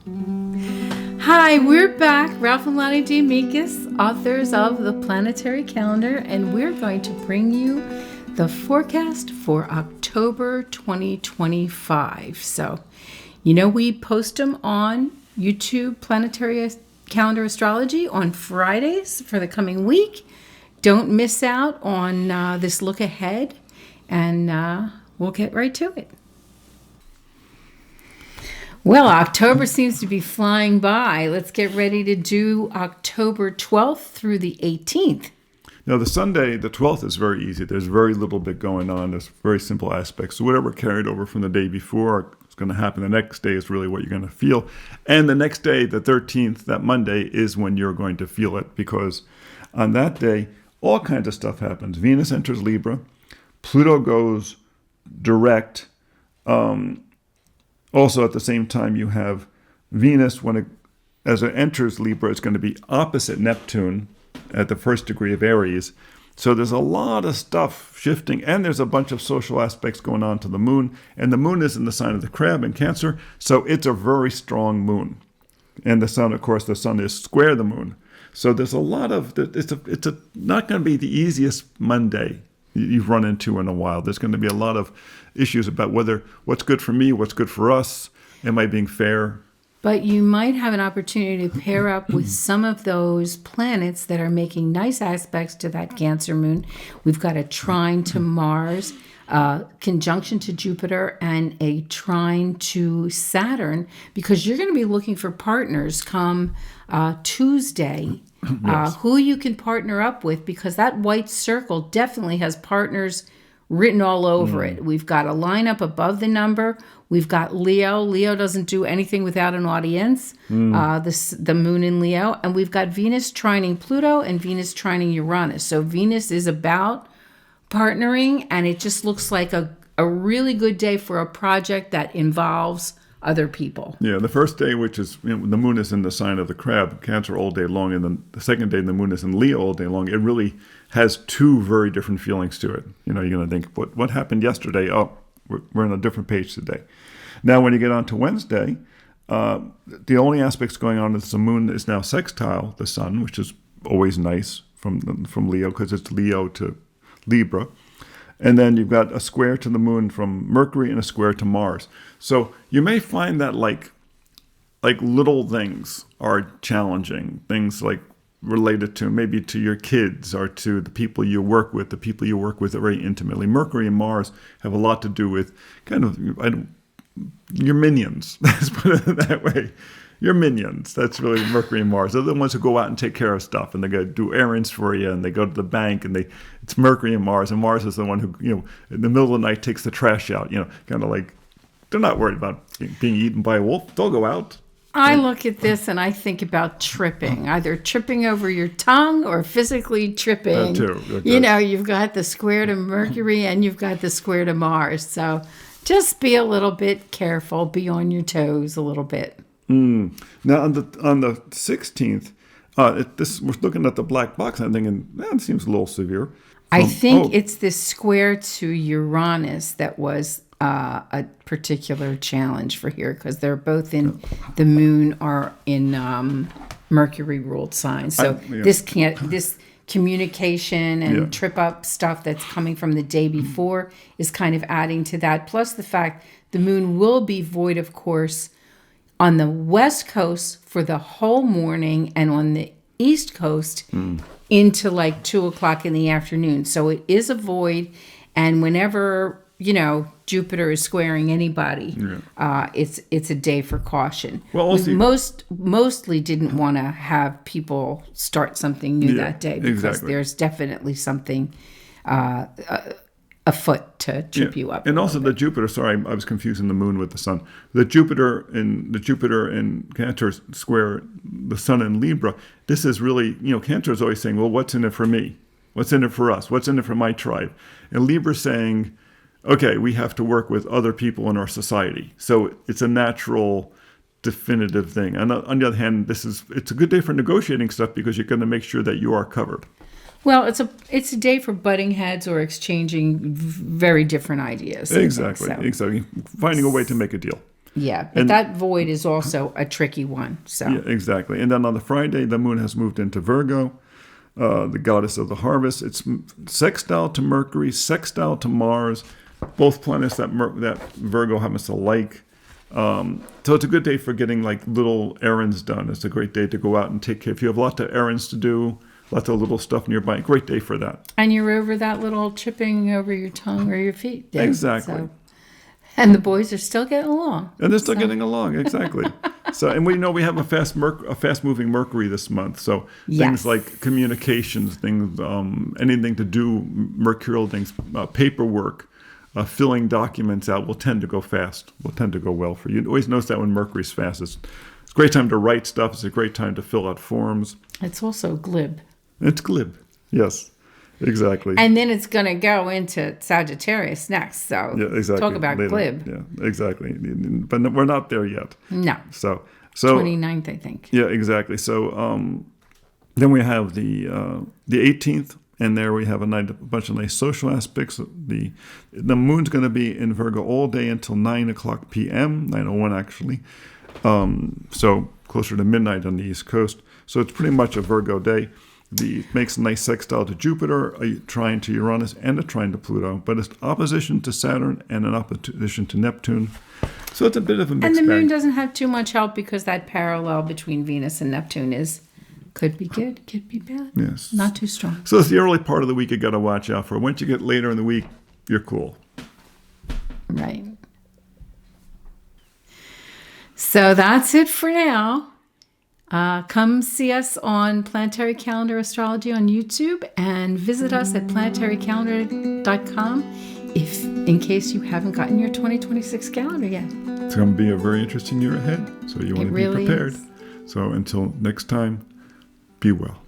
Hi, we're back. Ralph and Lonnie D. Meekus, authors of the Planetary Calendar, and we're going to bring you the forecast for October 2025. So, we post them on YouTube, Planetary Calendar Astrology, on Fridays for the coming week. Don't miss out on this look ahead, and we'll get right to it. Well, October seems to be flying by. Let's get ready to do October 12th through the 18th. Now, the Sunday, the 12th, is very easy. There's very little bit going on. There's very simple aspects. So whatever carried over from the day before is going to happen. The next day is really what you're going to feel. And the next day, the 13th, that Monday, is when you're going to feel it. Because on that day, all kinds of stuff happens. Venus enters Libra. Pluto goes direct. Also, at the same time, you have Venus, as it enters Libra, it's going to be opposite Neptune at the first degree of Aries. So there's a lot of stuff shifting, and there's a bunch of social aspects going on to the moon. And the moon is in the sign of the Crab in Cancer, so it's a very strong moon. And the sun, of course, the sun is square the moon. So there's a lot of, it's not going to be the easiest Monday you've run into in a while. There's going to be a lot of issues about what's good for me, what's good for us, am I being fair? But you might have an opportunity to pair up with some of those planets that are making nice aspects to that Cancer moon. We've got a trine to Mars, conjunction to Jupiter, and a trine to Saturn, because you're going to be looking for partners come Tuesday. Yes. Who you can partner up with, because that white circle definitely has partners written all over it. We've got a lineup above the number. We've got Leo. Leo doesn't do anything without an audience. The moon in Leo. And we've got Venus trining Pluto and Venus trining Uranus. So Venus is about partnering, and it just looks like a really good day for a project that involves other people. Yeah, the first day, which is, the moon is in the sign of the Crab, Cancer, all day long, and then the second day, the moon is in Leo all day long. It really has two very different feelings to it. You're going to think, what happened yesterday? Oh, we're on a different page today. Now, when you get on to Wednesday, the only aspects going on is the moon is now sextile the sun, which is always nice from Leo, because it's Leo to Libra. And then you've got a square to the moon from Mercury and a square to Mars. So you may find that like little things are challenging. Things like related to maybe to your kids or to the people you work with very intimately. Mercury and Mars have a lot to do with kind of your minions. Let's put it that way. Your minions. That's really Mercury and Mars. They're the ones who go out and take care of stuff, and they go do errands for you, and they go to the bank, and it's Mercury and Mars is the one who, in the middle of the night takes the trash out, kind of like, they're not worried about being eaten by a wolf. They'll go out. I look at this and I think about tripping, either tripping over your tongue or physically tripping. That too. You've got the square to Mercury and you've got the square to Mars. So just be a little bit careful, be on your toes a little bit. Now on the 16th, we're looking at the black box and I'm thinking, that seems a little severe. I think it's this square to Uranus that was a particular challenge for here, because they're both in the moon or in Mercury ruled signs. So this communication and trip up stuff that's coming from the day before is kind of adding to that. Plus the fact the moon will be void, of course, on the West Coast for the whole morning and on the East Coast into like 2:00 in the afternoon. So it is a void, and whenever Jupiter is squaring anybody, it's a day for caution. Well, we mostly didn't want to have people start something new that day, because there's definitely something afoot to trip you up. And also the Jupiter. Sorry, I was confusing the moon with the sun. The Jupiter in Cancer square the sun in Libra. This is really, Cancer is always saying, well, what's in it for me? What's in it for us? What's in it for my tribe? And Libra's saying, okay, we have to work with other people in our society. So it's a natural, definitive thing. And on the other hand, it's a good day for negotiating stuff, because you're going to make sure that you are covered. Well, it's a day for butting heads or exchanging very different ideas. Exactly. Finding a way to make a deal. Yeah, but that void is also a tricky one. So Yeah, exactly. And then on the Friday, the moon has moved into Virgo, the goddess of the harvest. It's sextile to Mercury, sextile to Mars, both planets that Virgo happens to like. So it's a good day for getting like little errands done. It's a great day to go out and take care. If you have lots of errands to do, lots of little stuff nearby, great day for that. and you're over that little chipping over your tongue or your feet day. Exactly. So, and the boys are still getting along. And they're still getting along, exactly. And we know we have a fast-moving Mercury this month. So Yes. things like communications, things, anything to do, mercurial things, paperwork, filling documents out will tend to go fast. Will tend to go well for you. You always notice that when Mercury's fast, it's a great time to write stuff. It's a great time to fill out forms. It's also glib. It's glib. Yes, exactly. And then it's going to go into Sagittarius next. So Yeah, exactly. talk about Later. glib. Yeah, exactly. But we're not there yet. No, So 29th, I think. yeah, exactly. So then we have the 18th, and there we have a bunch of nice social aspects. The moon's going to be in Virgo all day until 9:00 p.m. 9:01 actually. So closer to midnight on the East Coast. So it's pretty much a Virgo day. It makes a nice sextile to Jupiter, a trine to Uranus, and a trine to Pluto. But it's opposition to Saturn and an opposition to Neptune. So it's a bit of a mixed And the moon bag. doesn't have too much help because that parallel between Venus and Neptune could be good, could be bad. Yes. Not too strong. So it's the early part of the week you got to watch out for. Once you get later in the week, you're cool. Right. So that's it for now. Come see us on Planetary Calendar Astrology on YouTube and visit us at planetarycalendar.com in case you haven't gotten your 2026 calendar yet. It's going to be a very interesting year ahead, so you want to really be prepared. is. So until next time, be well.